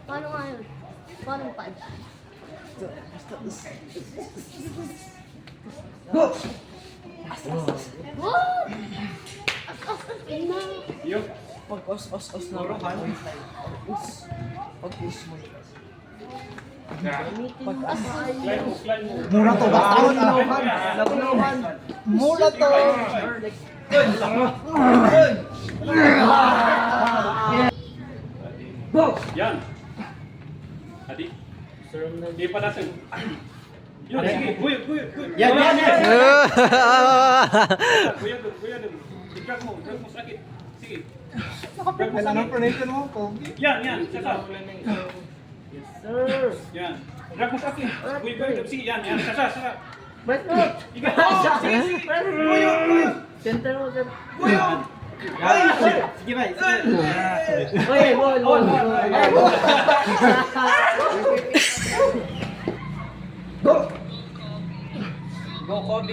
Paano nga yun? Paano pa? What? Ina. Pag-os na rin. Pag-is mo. Mura to, basta Labunuhan. Mura to. Yan. Adi. Di pa natin. Yun, sige. Guyod. Yan. Guyod. I-drag mo sakit. Sige. Anong pronation mo? Pogi? Yan. Sasa. Yes, sir. Yan. Drag mo sakit. Guyod. Sige, yan. Sasa. Ba't mo? Sige. Center mo, sir. Guyod. Sige ba? Oy, bol. Go, Kobe.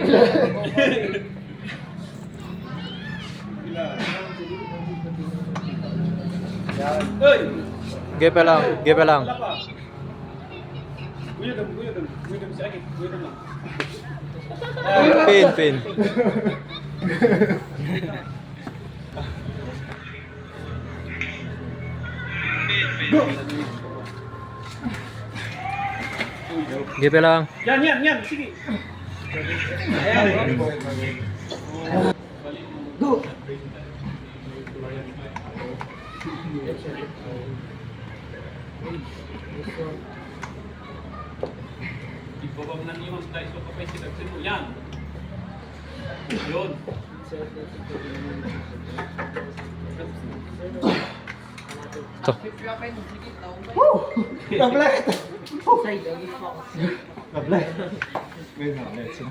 Hoy. Gepe lang. Wala pa. Guyod. Sakit. Guyod lang. Pin. Gepe lang. Yan. Sige. Go! Ibaba mo ng iwan sa dice ko pa pwede sinagsin mo. Yan. Yun. Ito. Nablay! Side, lagi pa ako. Nablay! Wait na, let's see.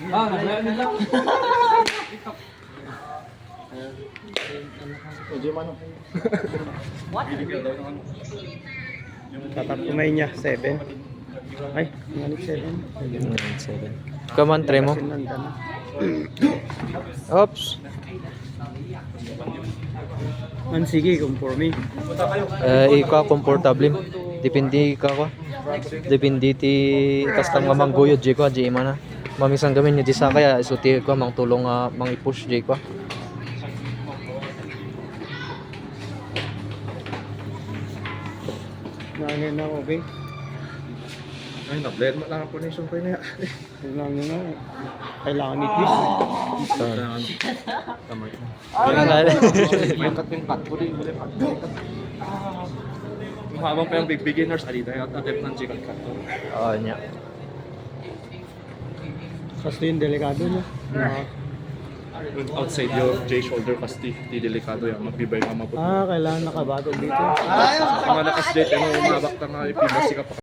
Naglayo nila. Medyo mano. What? Tatap kumay niya, 7. Ay, nanit 7. 7. Come on, try mo. Oops. Sige, conforming. Ikaw komportable. Depende ka. Depende ti tas tang mamangguyod di ko di mana. Mamisang gamin ni di sa kaya isuti ko mang tulong mang i-push di ko. Nangin na, okay? Ay, na-blend mo lang ang pronation ko na. Nangin na. Kailangan ni Chris. Kailangan. Tamay. Makat yung cut ko rin. Habang pa yung big beginners, ali tayo at attempt ng chicken cut. Oo nya. Kasi yung delikado niya. Outside yung J shoulder kasi di delikado yan. Magbibay ka mabuti. Kailangan nakabattle dito. Sa mga nakas-date, ano, umabak na nga ipinasi ka pa.